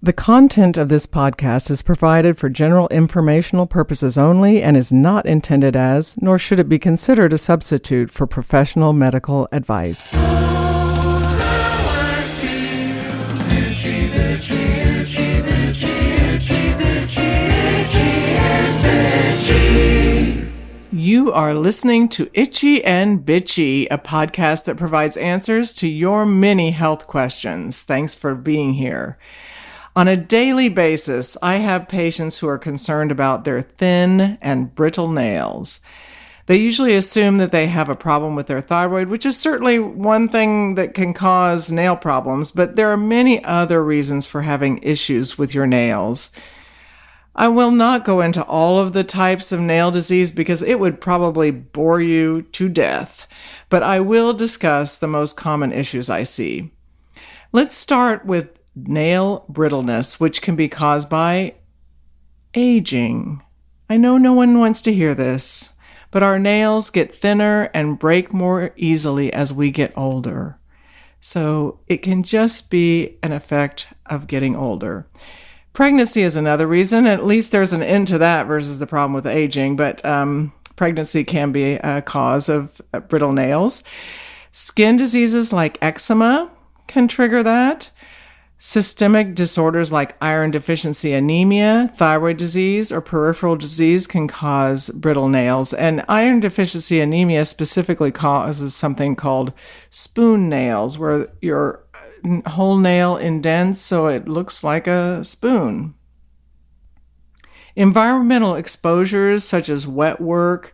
The content of this podcast is provided for general informational purposes only and is not intended as, nor should it be considered a substitute for professional medical advice. You are listening to Itchy and Bitchy, a podcast that provides answers to your many health questions. Thanks for being here. On a daily basis, I have patients who are concerned about their thin and brittle nails. They usually assume that they have a problem with their thyroid, which is certainly one thing that can cause nail problems, but there are many other reasons for having issues with your nails. I will not go into all of the types of nail disease because it would probably bore you to death, but I will discuss the most common issues I see. Let's start with nail brittleness, which can be caused by aging. I know no one wants to hear this, but our nails get thinner and break more easily as we get older. So it can just be an effect of getting older. Pregnancy is another reason. At least there's an end to that versus the problem with aging, but pregnancy can be a cause of brittle nails. Skin diseases like eczema can trigger that. Systemic disorders like iron deficiency anemia, thyroid disease, or peripheral disease can cause brittle nails. And iron deficiency anemia specifically causes something called spoon nails, where your whole nail indents so it looks like a spoon. Environmental exposures such as wet work,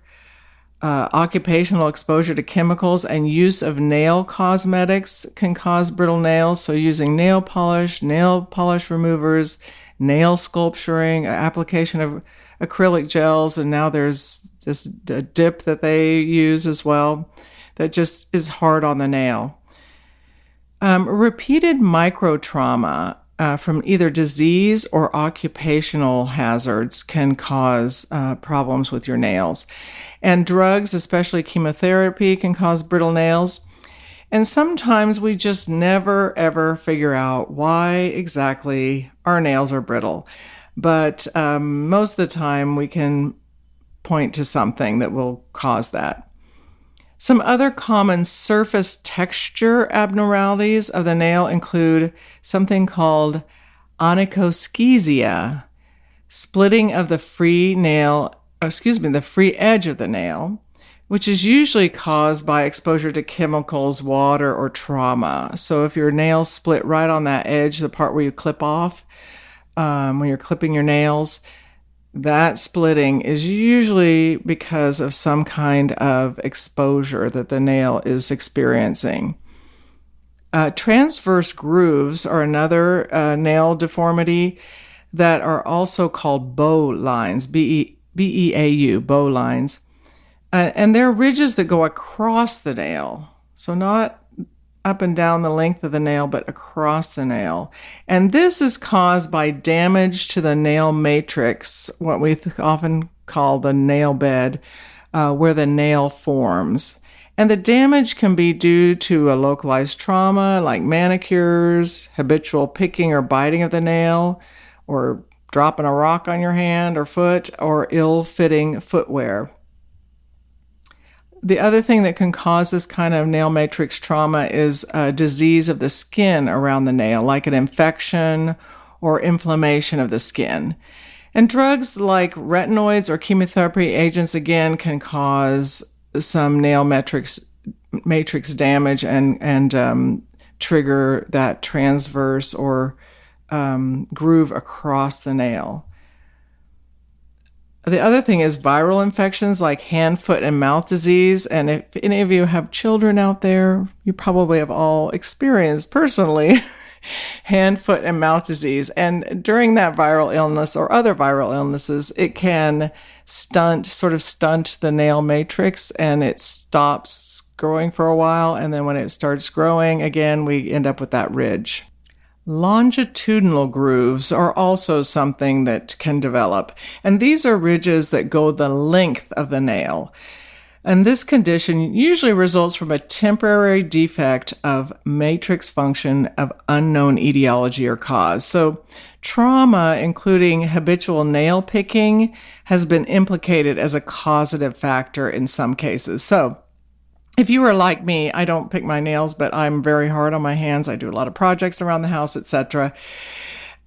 occupational exposure to chemicals, and use of nail cosmetics can cause brittle nails. So using nail polish removers, nail sculpturing, application of acrylic gels, and now there's this dip that they use as well that just is hard on the nail. Repeated microtrauma from either disease or occupational hazards can cause problems with your nails. And drugs, especially chemotherapy, can cause brittle nails. And sometimes we just never, ever figure out why exactly our nails are brittle. But most of the time we can point to something that will cause that. Some other common surface texture abnormalities of the nail include something called onychoschisia, splitting of the free edge of the nail, which is usually caused by exposure to chemicals, water, or trauma. So if your nails split right on that edge, the part where you clip off, when you're clipping your nails, that splitting is usually because of some kind of exposure that the nail is experiencing. Transverse grooves are another nail deformity that are also called bow lines, B-E-A-U, bow lines. And they're ridges that go across the nail. So not up and down the length of the nail, but across the nail. And this is caused by damage to the nail matrix, what we often call the nail bed, where the nail forms. And the damage can be due to a localized trauma like manicures, habitual picking or biting of the nail, or dropping a rock on your hand or foot, or ill-fitting footwear. The other thing that can cause this kind of nail matrix trauma is a disease of the skin around the nail, like an infection or inflammation of the skin. And drugs like retinoids or chemotherapy agents, again, can cause some nail matrix damage and trigger that transverse or groove across the nail. The other thing is viral infections like hand, foot, and mouth disease. And if any of you have children out there, you probably have all experienced personally hand, foot, and mouth disease. And during that viral illness or other viral illnesses, it can stunt the nail matrix, and it stops growing for a while. And then when it starts growing again, we end up with that ridge. Longitudinal grooves are also something that can develop, and these are ridges that go the length of the nail. And this condition usually results from a temporary defect of matrix function of unknown etiology or cause. So trauma, including habitual nail picking, has been implicated as a causative factor in some cases. So if you are like me, I don't pick my nails, but I'm very hard on my hands. I do a lot of projects around the house, etc.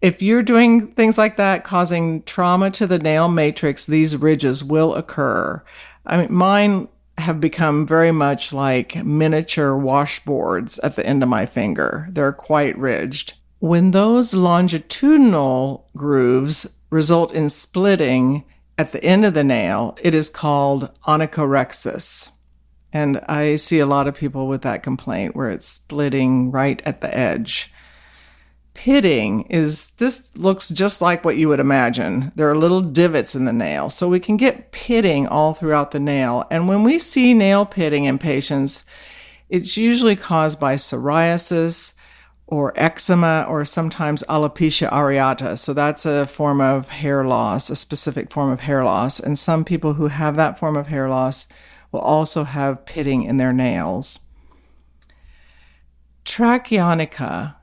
If you're doing things like that, causing trauma to the nail matrix, these ridges will occur. I mean, mine have become very much like miniature washboards at the end of my finger. They're quite ridged. When those longitudinal grooves result in splitting at the end of the nail, it is called onychorexis. And I see a lot of people with that complaint where it's splitting right at the edge. Pitting this looks just like what you would imagine. There are little divots in the nail. So we can get pitting all throughout the nail. And when we see nail pitting in patients, it's usually caused by psoriasis or eczema or sometimes alopecia areata. So that's a form of hair loss, a specific form of hair loss. And some people who have that form of hair loss will also have pitting in their nails. Trachyonica.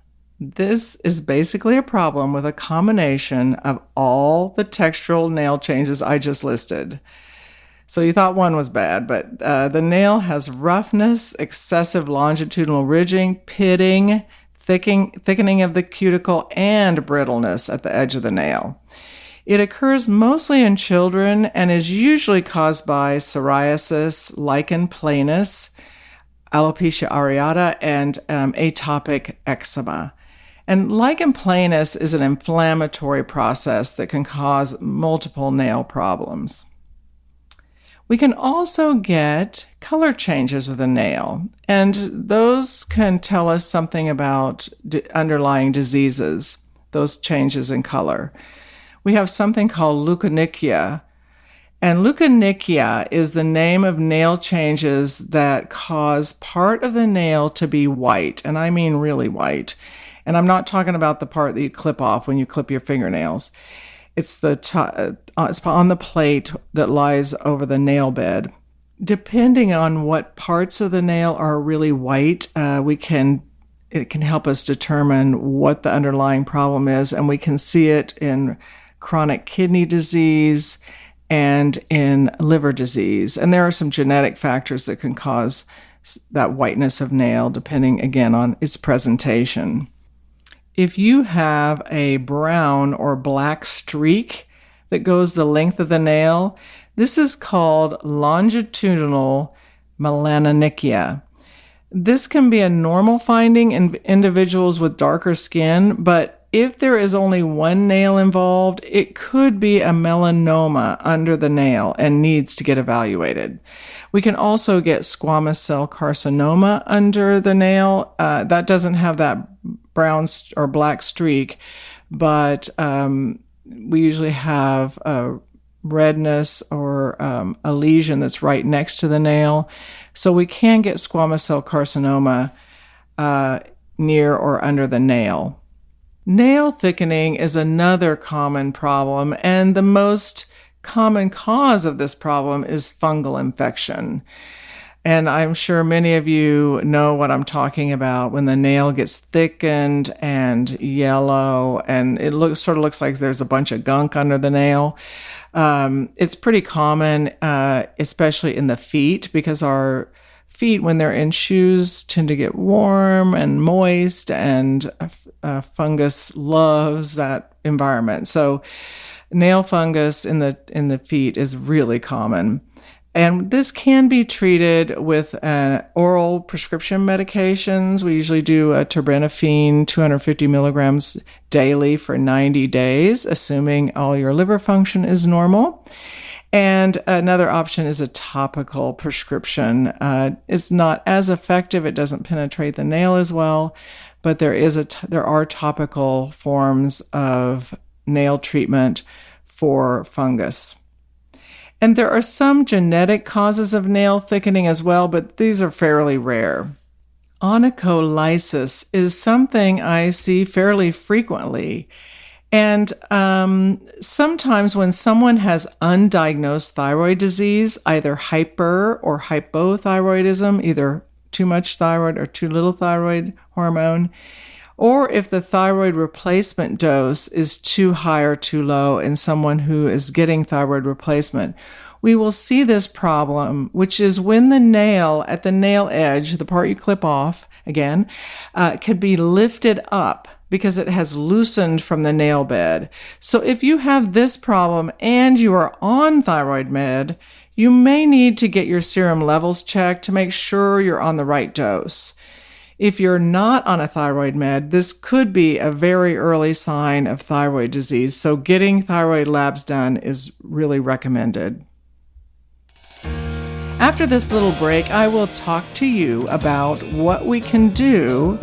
This is basically a problem with a combination of all the textural nail changes I just listed. So you thought one was bad, but the nail has roughness, excessive longitudinal ridging, pitting, thickening of the cuticle, and brittleness at the edge of the nail. It occurs mostly in children and is usually caused by psoriasis, lichen planus, alopecia areata, and atopic eczema. And lichen planus is an inflammatory process that can cause multiple nail problems. We can also get color changes of the nail, and those can tell us something about underlying diseases, those changes in color. We have something called leukonychia, and leukonychia is the name of nail changes that cause part of the nail to be white, and I mean really white. And I'm not talking about the part that you clip off when you clip your fingernails. It's it's on the plate that lies over the nail bed. Depending on what parts of the nail are really white, it can help us determine what the underlying problem is, and we can see it in chronic kidney disease and in liver disease. And there are some genetic factors that can cause that whiteness of nail, depending again on its presentation. If you have a brown or black streak that goes the length of the nail, this is called longitudinal melanonychia. This can be a normal finding in individuals with darker skin, but if there is only one nail involved, it could be a melanoma under the nail and needs to get evaluated. We can also get squamous cell carcinoma under the nail. That doesn't have that brown or black streak, but we usually have a redness or a lesion that's right next to the nail. So we can get squamous cell carcinoma near or under the nail. Nail thickening is another common problem, and the most common cause of this problem is fungal infection. And I'm sure many of you know what I'm talking about when the nail gets thickened and yellow, and it looks like there's a bunch of gunk under the nail. It's pretty common, especially in the feet, because our feet, when they're in shoes, tend to get warm and moist, and fungus loves that environment. So nail fungus in the feet is really common. And this can be treated with oral prescription medications. We usually do a terbinafine, 250 milligrams daily for 90 days, assuming all your liver function is normal. And another option is a topical prescription. It's not as effective. It doesn't penetrate the nail as well, but there are topical forms of nail treatment for fungus. And there are some genetic causes of nail thickening as well, but these are fairly rare. Onycholysis is something I see fairly frequently, And sometimes when someone has undiagnosed thyroid disease, either hyper or hypothyroidism, either too much thyroid or too little thyroid hormone, or if the thyroid replacement dose is too high or too low in someone who is getting thyroid replacement, we will see this problem, which is when the nail at the nail edge, the part you clip off, again, can be lifted up because it has loosened from the nail bed. So if you have this problem and you are on thyroid med, you may need to get your serum levels checked to make sure you're on the right dose. If you're not on a thyroid med, this could be a very early sign of thyroid disease, so getting thyroid labs done is really recommended. After this little break, I will talk to you about what we can do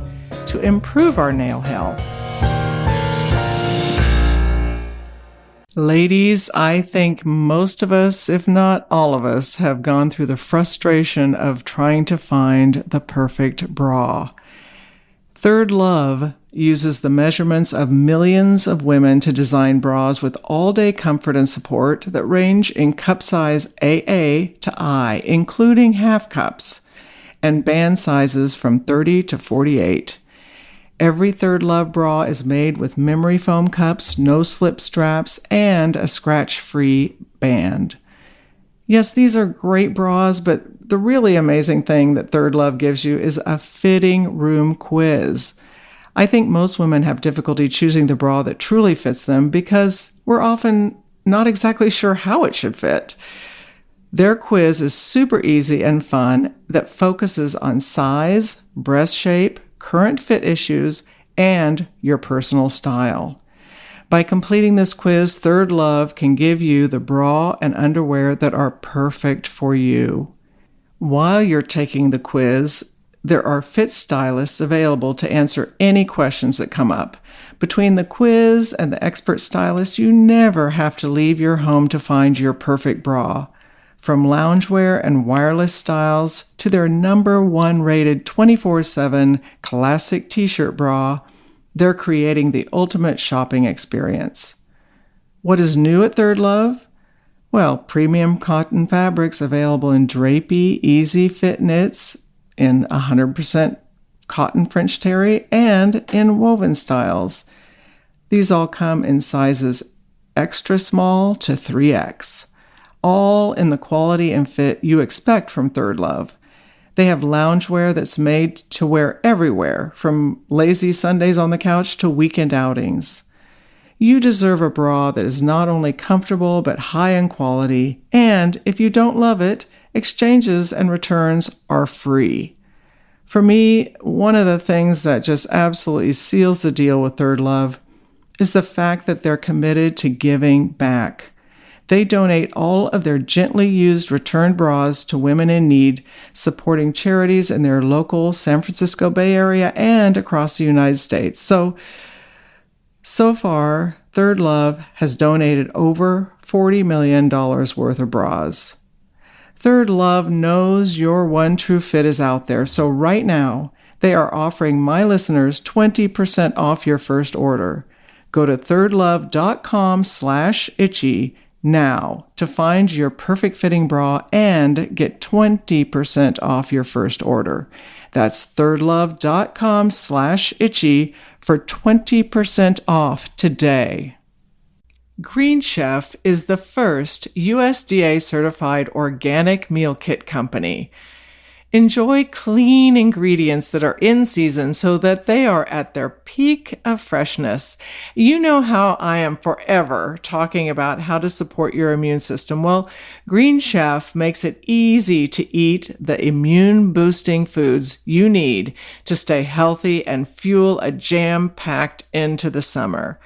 to improve our nail health. Ladies, I think most of us, if not all of us, have gone through the frustration of trying to find the perfect bra. Third Love uses the measurements of millions of women to design bras with all-day comfort and support that range in cup size AA to I, including half cups, and band sizes from 30 to 48. Every Third Love bra is made with memory foam cups, no slip straps, and a scratch-free band. Yes, these are great bras, but the really amazing thing that Third Love gives you is a fitting room quiz. I think most women have difficulty choosing the bra that truly fits them because we're often not exactly sure how it should fit. Their quiz is super easy and fun that focuses on size, breast shape, current fit issues, and your personal style. By completing this quiz, Third Love can give you the bra and underwear that are perfect for you. While you're taking the quiz, there are fit stylists available to answer any questions that come up. Between the quiz and the expert stylist, you never have to leave your home to find your perfect bra. From loungewear and wireless styles to their #1 rated 24/7 classic t-shirt bra, they're creating the ultimate shopping experience. What is new at Third Love? Well, premium cotton fabrics available in drapey, easy fit knits, in 100% cotton French terry, and in woven styles. These all come in sizes extra small to 3X. All in the quality and fit you expect from Third Love. They have loungewear that's made to wear everywhere, from lazy Sundays on the couch to weekend outings. You deserve a bra that is not only comfortable but high in quality, and if you don't love it, exchanges and returns are free. For me, one of the things that just absolutely seals the deal with Third Love is the fact that they're committed to giving back. They donate all of their gently used returned bras to women in need, supporting charities in their local San Francisco Bay Area and across the United States. So far, Third Love has donated over $40 million worth of bras. Third Love knows your one true fit is out there, so right now, they are offering my listeners 20% off your first order. Go to thirdlove.com/itchy now to find your perfect fitting bra and get 20% off your first order. That's thirdlove.com/itchy for 20% off today. Green Chef is the first USDA certified organic meal kit company. Enjoy clean ingredients that are in season so that they are at their peak of freshness. You know how I am forever talking about how to support your immune system. Well, Green Chef makes it easy to eat the immune-boosting foods you need to stay healthy and fuel a jam-packed into the summer.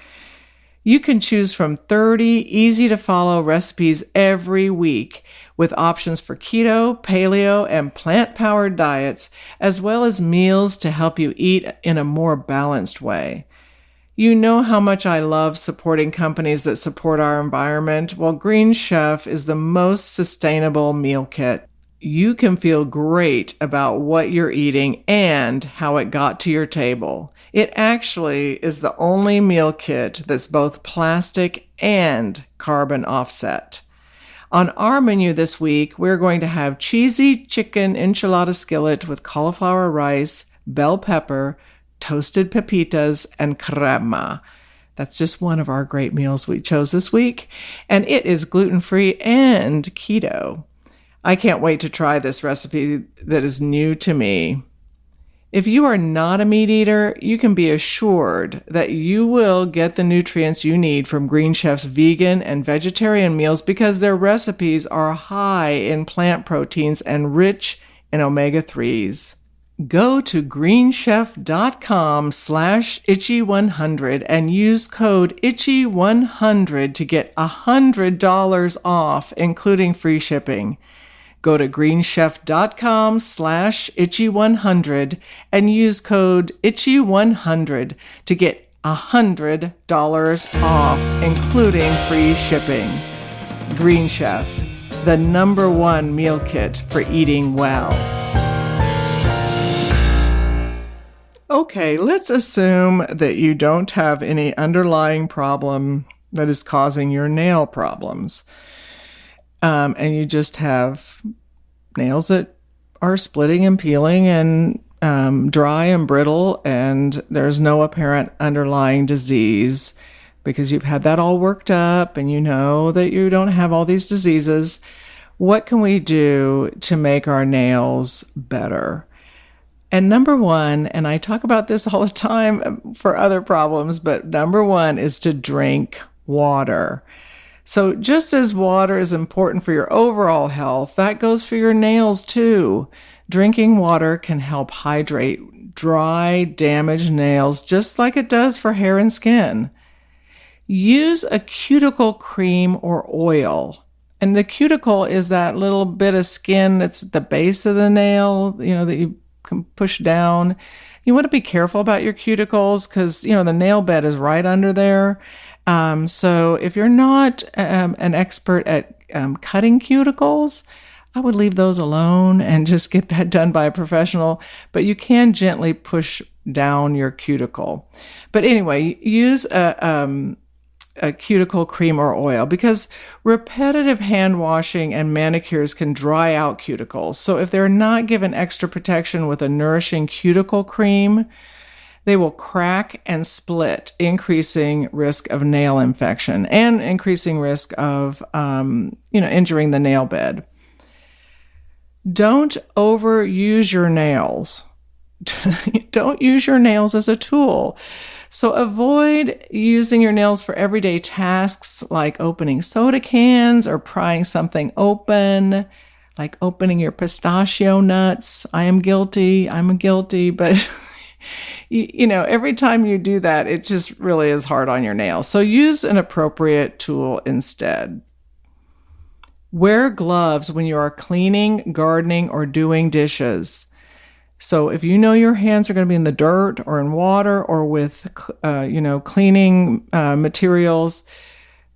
You can choose from 30 easy-to-follow recipes every week, with options for keto, paleo, and plant-powered diets, as well as meals to help you eat in a more balanced way. You know how much I love supporting companies that support our environment. Well, Green Chef is the most sustainable meal kit. you can feel great about what you're eating and how it got to your table. It actually is the only meal kit that's both plastic and carbon offset. On our menu this week, we're going to have cheesy chicken enchilada skillet with cauliflower rice, bell pepper, toasted pepitas, and crema. That's just one of our great meals we chose this week, and it is gluten-free and keto. I can't wait to try this recipe that is new to me. If you are not a meat eater, you can be assured that you will get the nutrients you need from Green Chef's vegan and vegetarian meals because their recipes are high in plant proteins and rich in omega-3s. Go to greenchef.com/itchy100 and use code itchy100 to get $100 off, including free shipping. Go to greenchef.com/itchy100 and use code itchy100 to get $100 off, including free shipping. Green Chef, the #1 meal kit for eating well. Okay, let's assume that you don't have any underlying problem that is causing your nail problems. And you just have nails that are splitting and peeling and dry and brittle, and there's no apparent underlying disease because you've had that all worked up and you know that you don't have all these diseases. What can we do to make our nails better? And #1, and I talk about this all the time for other problems, but #1 is to drink water. So just as water is important for your overall health, that goes for your nails too. Drinking water can help hydrate dry, damaged nails just like it does for hair and skin. Use a cuticle cream or oil. And the cuticle is that little bit of skin that's at the base of the nail, that you can push down. You want to be careful about your cuticles because, the nail bed is right under there. So if you're not an expert at cutting cuticles, I would leave those alone and just get that done by a professional. But you can gently push down your cuticle. But anyway, use a cuticle cream or oil because repetitive hand washing and manicures can dry out cuticles. So if they're not given extra protection with a nourishing cuticle cream, they will crack and split, increasing risk of nail infection and increasing risk of, injuring the nail bed. Don't overuse your nails. Don't use your nails as a tool. So avoid using your nails for everyday tasks like opening soda cans or prying something open, like opening your pistachio nuts. I'm guilty, but every time you do that, it just really is hard on your nails. So use an appropriate tool instead. Wear gloves when you are cleaning, gardening, or doing dishes. So if you know your hands are going to be in the dirt or in water or with, cleaning materials,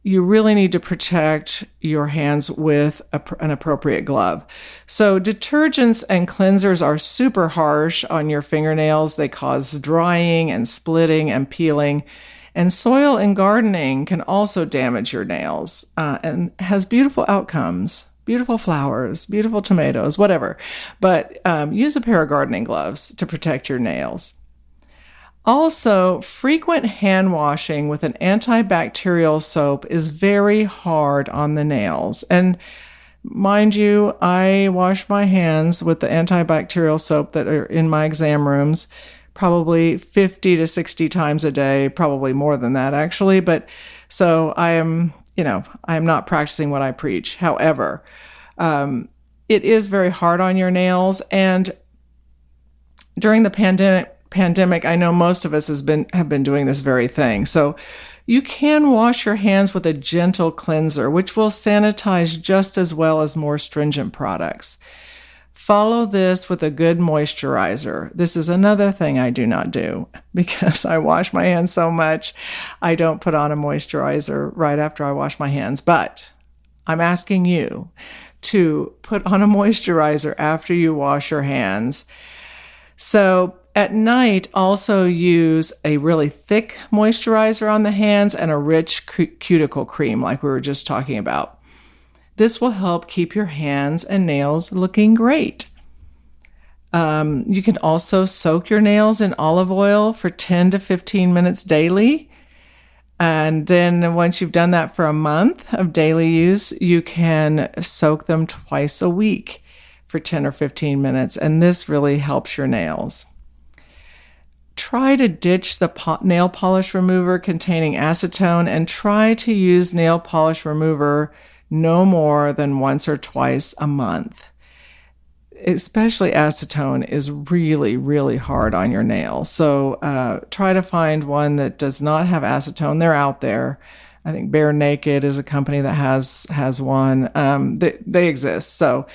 you really need to protect your hands with an appropriate glove. So detergents and cleansers are super harsh on your fingernails. They cause drying and splitting and peeling. And soil in gardening can also damage your nails and has beautiful outcomes. Beautiful flowers, beautiful tomatoes, whatever. But use a pair of gardening gloves to protect your nails. Also, frequent hand washing with an antibacterial soap is very hard on the nails. And mind you, I wash my hands with the antibacterial soap that are in my exam rooms probably 50 to 60 times a day, probably more than that actually. But so I am not practicing what I preach. However, it is very hard on your nails. And during the pandemic, I know most of us have been doing this very thing. So you can wash your hands with a gentle cleanser, which will sanitize just as well as more stringent products. Follow this with a good moisturizer. This is another thing I do not do because I wash my hands so much. I don't put on a moisturizer right after I wash my hands, but I'm asking you to put on a moisturizer after you wash your hands. So at night, also use a really thick moisturizer on the hands and a rich cuticle cream like we were just talking about. This will help keep your hands and nails looking great. You can also soak your nails in olive oil for 10 to 15 minutes daily. And then once you've done that for a month of daily use, you can soak them twice a week for 10 or 15 minutes. And this really helps your nails. Try to ditch the nail polish remover containing acetone and try to use nail polish remover no more than once or twice a month. Especially acetone is really, really hard on your nails. So try to find one that does not have acetone. They're out there. I think Bare Naked is a company that has one. They exist. So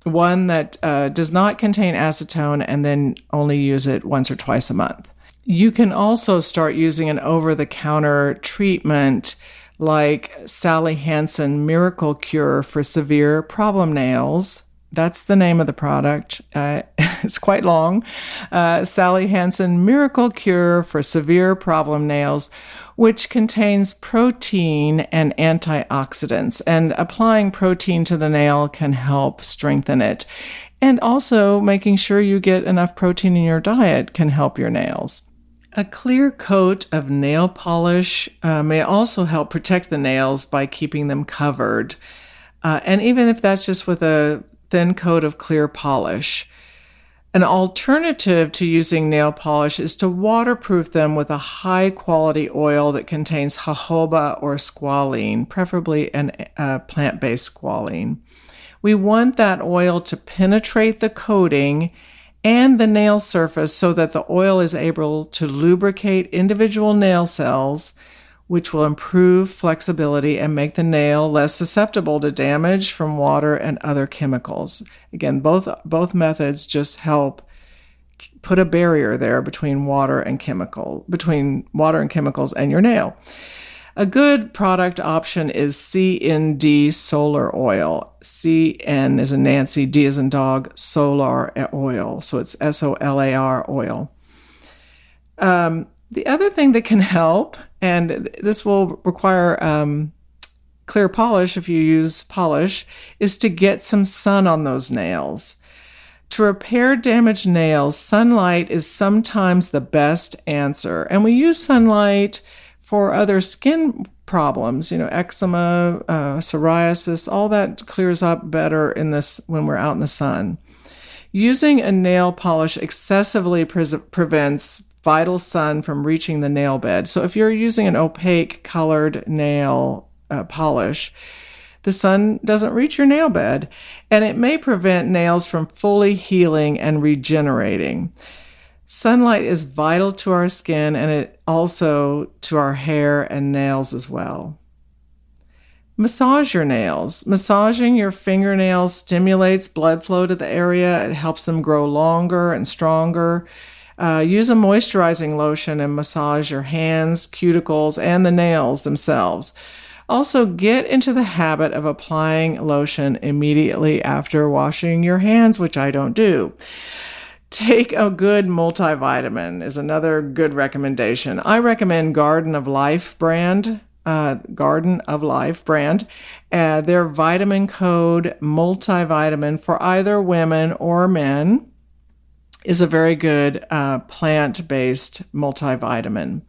one that does not contain acetone, and then only use it once or twice a month. You can also start using an over-the-counter treatment like Sally Hansen Miracle Cure for severe problem nails. That's the name of the product. It's quite long. Sally Hansen Miracle Cure for Severe Problem Nails, which contains protein and antioxidants. And applying protein to the nail can help strengthen it. And also making sure you get enough protein in your diet can help your nails. A clear coat of nail polish may also help protect the nails by keeping them covered. And even if that's just with a thin coat of clear polish. An alternative to using nail polish is to waterproof them with a high-quality oil that contains jojoba or squalene, preferably a plant-based squalene. We want that oil to penetrate the coating and the nail surface so that the oil is able to lubricate individual nail cells, which will improve flexibility and make the nail less susceptible to damage from water and other chemicals. Again, both methods just help put a barrier there between water and chemicals and your nail. A good product option is CND Solar Oil. CN as in Nancy, D as in dog, Solar oil. So it's SOLAR oil. The other thing that can help, and this will require clear polish if you use polish, is to get some sun on those nails. To repair damaged nails, sunlight is sometimes the best answer. And we use sunlight for other skin problems, eczema, psoriasis, all that clears up better when we're out in the sun. Using a nail polish excessively prevents vital sun from reaching the nail bed. So if you're using an opaque colored nail polish, the sun doesn't reach your nail bed, and it may prevent nails from fully healing and regenerating. Sunlight is vital to our skin and it also to our hair and nails as well. Massage your nails. Massaging your fingernails stimulates blood flow to the area. It helps them grow longer and stronger. Use a moisturizing lotion and massage your hands, cuticles, and the nails themselves. Also, get into the habit of applying lotion immediately after washing your hands, which I don't do. Take a good multivitamin is another good recommendation. I recommend Garden of Life brand. Their vitamin code multivitamin for either women or men is a very good plant-based multivitamin.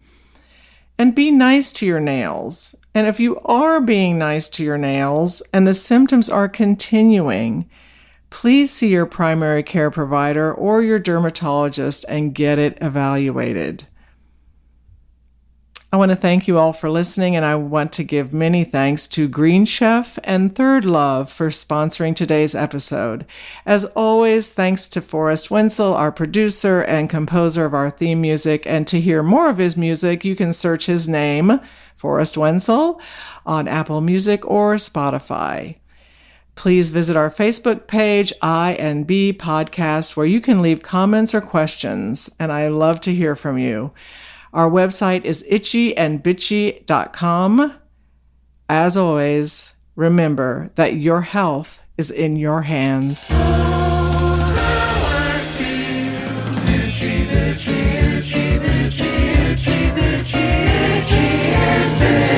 And be nice to your nails. And if you are being nice to your nails and the symptoms are continuing, please see your primary care provider or your dermatologist and get it evaluated. I want to thank you all for listening, and I want to give many thanks to Green Chef and Third Love for sponsoring today's episode. As always, thanks to Forrest Wenzel, our producer and composer of our theme music, and to hear more of his music, you can search his name, Forrest Wenzel, on Apple Music or Spotify. Please visit our Facebook page, I&B Podcast, where you can leave comments or questions, and I love to hear from you. Our website is itchyandbitchy.com. As always, remember that your health is in your hands. Itchy and bitchy.